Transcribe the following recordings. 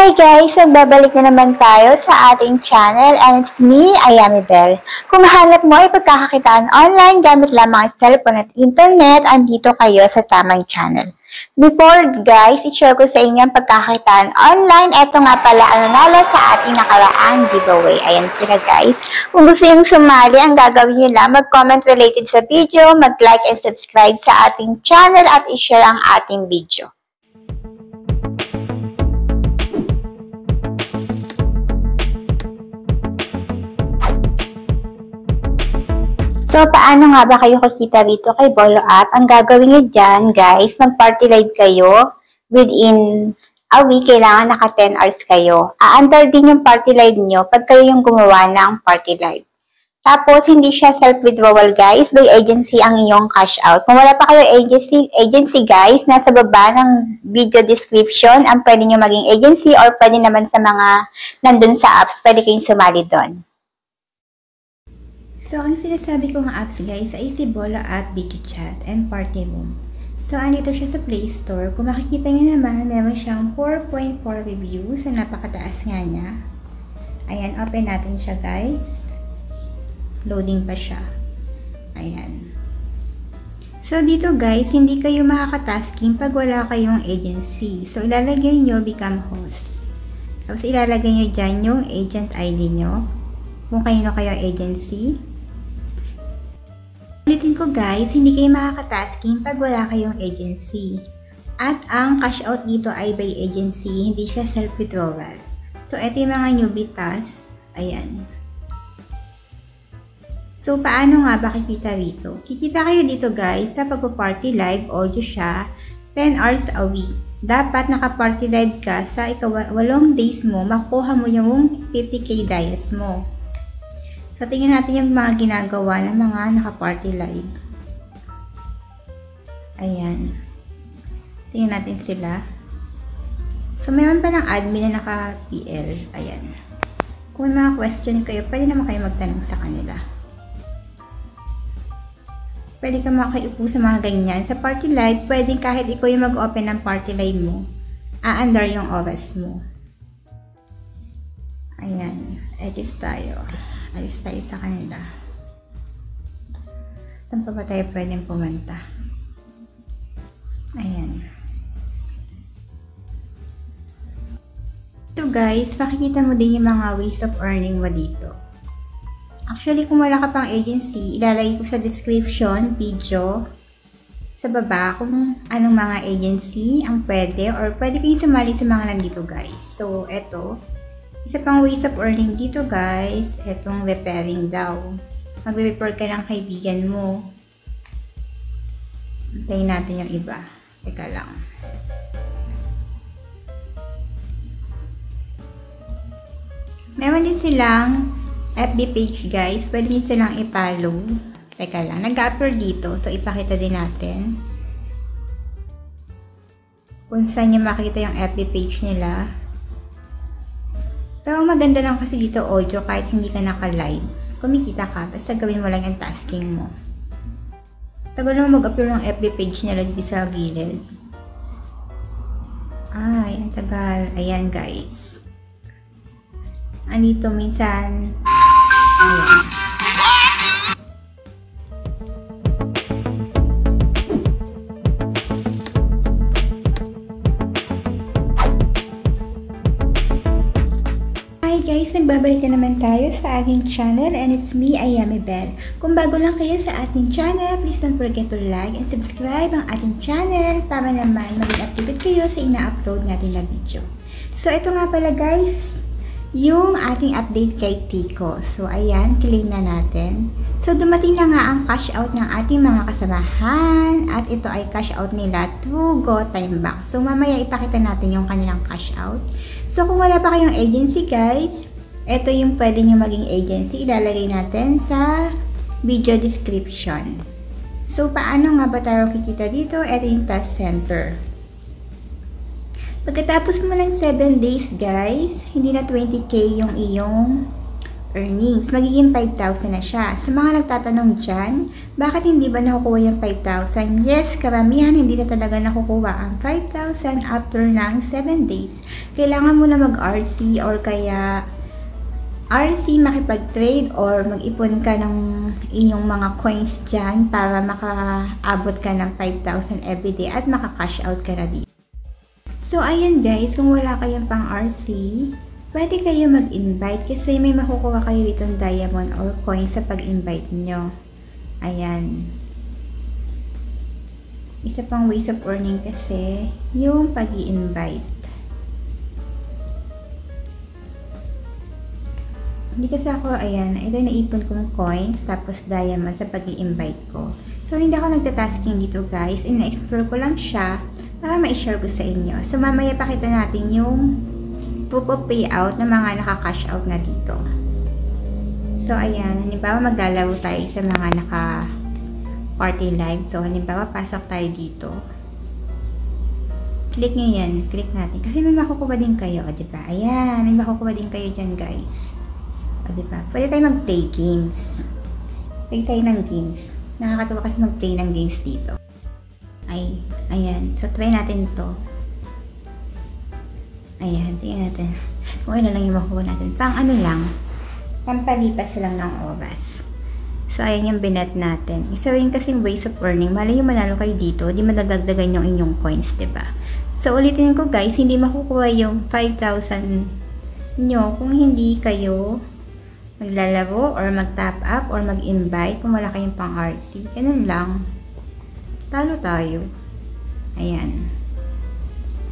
Hi guys! Nagbabalik na naman tayo sa ating channel and it's me, Ayami Bell. Kung hanap mo ay pagkakakitaan online gamit lamang ang cellphone at internet, andito kayo sa tamang channel. Before guys, i-share ko sa inyo ang pagkakakitaan online. Ito nga pala ang nanalo sa ating nakaraang giveaway. Ayan sila guys. Kung gusto yung sumali, ang gagawin nyo lang, mag-comment related sa video, mag-like and subscribe sa ating channel at i-share ang ating video. So, paano nga ba kayo kikita dito kay Bolo App? Ang gagawin nyo dyan, guys, mag-party live kayo within a week. Kailangan naka 10 hours kayo. Aandar din yung party live nyo pag kayo yung gumawa ng party live. Tapos, hindi siya self-withdrawal, guys. By agency ang iyong cash out. Kung wala pa kayo agency guys, nasa baba ng video description ang pwede nyo maging agency or pwede naman sa mga nandun sa apps, pwede kayong sumali doon. So, ang sinasabi kong apps guys ay si Bolo App, Video Chat, and Party Room. So, andito siya sa Play Store. Kung makikita nyo naman, meron siyang 4.4 reviews. So, napakataas nga niya. Ayan, open natin siya guys. Loading pa siya. Ayan. So, dito guys, hindi kayo makakatasking pag wala kayong agency. So, ilalagay nyo become host. Tapos, ilalagay nyo dyan yung agent ID nyo. Kung kayo agency. Ulitin ko guys, hindi kayo makakatasking pag wala kayong agency. At ang cash out dito ay by agency, hindi siya self-withdrawal. So, ito yung mga newbie tasks. Ayan. So, paano nga ba kikita rito? Kikita kayo dito guys sa pagpa-party live, audio siya, 10 hours a week. Dapat naka-party live ka sa 8 days mo, makuha mo yung 50k dias mo. So, tingnan natin yung mga ginagawa ng mga naka-party live. Ayan. Tingnan natin sila. So, mayroon pa ng admin na naka-PL. Ayan. Kung may mga question kayo, pwede naman kayo magtanong sa kanila. Pwede ka makiupo sa mga ganyan. Sa party live, pwede kahit ikaw yung mag-open ng party live mo, aandar yung oras mo. Ayan. Edit tayo. Alis tayo sa kanila. Saan pa ba tayo pwedeng pumunta? Ayan. So guys, makikita mo din yung mga ways of earning mo dito. Actually, kung wala ka pang agency, ilalagay ko sa description, video, sa baba kung anong mga agency ang pwede or pwede kayong sumali sa mga nandito guys. So, eto. Isa pang ways of earning dito guys, etong repairing daw. Magre-refer ka ng kaibigan mo. Hintayin natin yung iba. Teka lang. Meron din silang FB page guys. Pwede din silang i-follow. Teka lang. Nag-upload dito. So, ipakita din natin. Kung saan nyo makikita yung FB page nila. Pero maganda lang kasi dito audio kahit hindi ka naka-live. Kumikita ka, basta gawin mo lang yung tasking mo. Tagal naman mag-upload ng FB page nila dito sa gilid. Ay, ang tagal. Ayan guys. Andito minsan. Ayan. Guys, nagbabalik na naman tayo sa ating channel and it's me, Ayami Bell. Kung bago lang kayo sa ating channel, please don't forget to like and subscribe ang ating channel para naman maging activate kayo sa ina-upload natin na video. So, ito nga pala guys, yung ating update kay Tico. So, ayan, claim na natin. So, dumating na nga ang cash out ng ating mga kasamahan at ito ay cash out nila to GoTime Bank. So, mamaya ipakita natin yung kanilang cash out. So, kung wala pa kayong agency guys, ito yung pwede nyo maging agency. Ilalagay natin sa video description. So, paano nga ba tayo kikita dito? Ito yung task center. Pagkatapos mo ng 7 days guys, hindi na 20k yung iyong earnings. Magiging 5,000 na siya. Sa mga nagtatanong dyan, bakit hindi ba nakukuha yung 5,000? Yes, karamihan hindi na talaga nakukuha ang 5,000 after ng 7 days. Kailangan mo na mag-RC or kaya RC makipag-trade or mag-ipon ka ng inyong mga coins dyan para makaabot ka ng 5,000 everyday at maka-cash out ka na dito. So, ayan guys, kung wala kayong pang RC, pwede kayo mag-invite kasi may makukuha kayo ditong diamond or coin sa pag-invite nyo. Ayan. Isa pang ways of earning kasi yung pag-i-invite. Hindi kasi ako, ayan, ito yung naipon kong coins tapos diamond sa pag-i-invite ko. So, hindi ako nagtatasking dito guys. Ina-explore ko lang siya para ma-share ko sa inyo. So, mamaya pakita natin yung proof of payout ng mga naka-cash out na dito. So, ayan. Halimbawa, maglalaro tayo sa mga naka-party live. So, halimbawa, pasok tayo dito. Click nyo yan. Click natin. Kasi may makukuha din kayo. O, diba? Ayan. May makukuha din kayo dyan, guys. O, diba? Pwede tayo mag-play games. Play tayo ng games. Nakakatuwa kasi mag-play ng games dito. Ay, ayan. So, try natin to. Ayan, tingnan natin. Kung ano lang yung makuha natin. Pang ano lang. Pampalipas lang ng oras. So, ayan yung binet natin. Isa rin kasing ways of earning. Malay yung manalo kayo dito, di madadagdagan yung inyong coins, diba? So, ulitin ko guys, hindi makukuha yung 5,000 nyo kung hindi kayo maglalaro or mag-top up or mag-invite kung wala kayong pang RC. Ganun lang. Talo tayo. Ayan.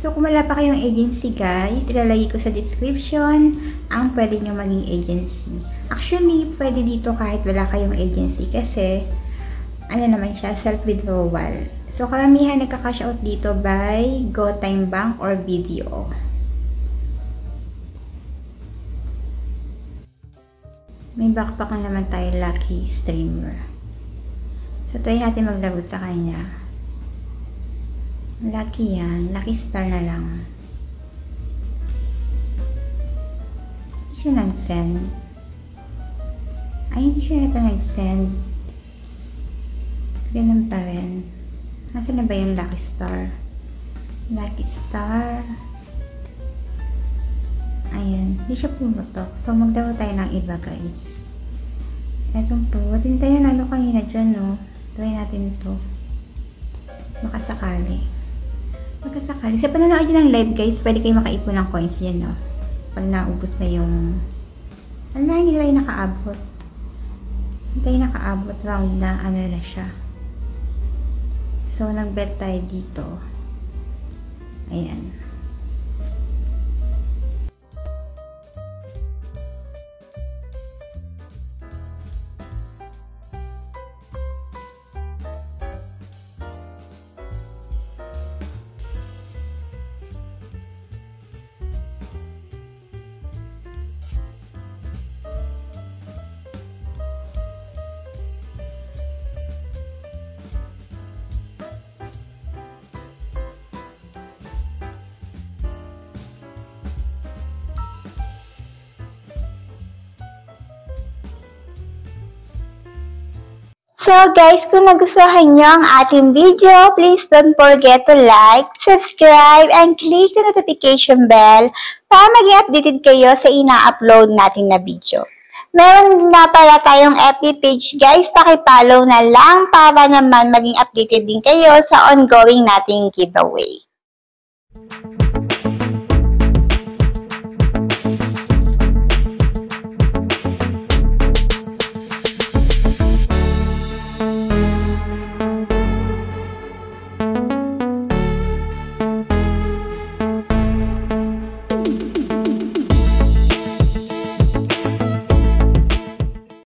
So, kung wala pa kayong agency guys, ilalagay ko sa description ang pwede nyo maging agency. Actually, pwede dito kahit wala kayong agency kasi ano naman siya, self-withdrawal. So, karamihan nagka-cash out dito by GoTime Bank or BDO. May backpack na naman tayo, Lucky Streamer. So, try natin maglaro sa kanya. Lucky yan. Lucky star na lang. Hindi siya nag-send. Ay, hindi siya ito nag-send. Ganun pa rin. Nasaan na ba yung lucky star? Lucky star. Ayan. Hindi siya pumutok. So, magdawa tayo ng iba, guys. Etong po. Tintayo na ano kanina dyan, no? Try natin to. Makasakali. Magkasakali. Sa pananood nyo ng live guys, pwede kayo makaipon ng coins yan, no? Pag naubos na yung... Ala, hindi tayo nakaabot. Hindi tayo nakaabot. Round na, ano na siya. So, nag-bet tayo dito. Ayan. So guys, kung nagustuhan nyo ang ating video, please don't forget to like, subscribe, and click the notification bell para maging updated kayo sa ina-upload natin na video. Meron na pala tayong FB page guys, pakipollow na lang para naman maging updated din kayo sa ongoing nating giveaway.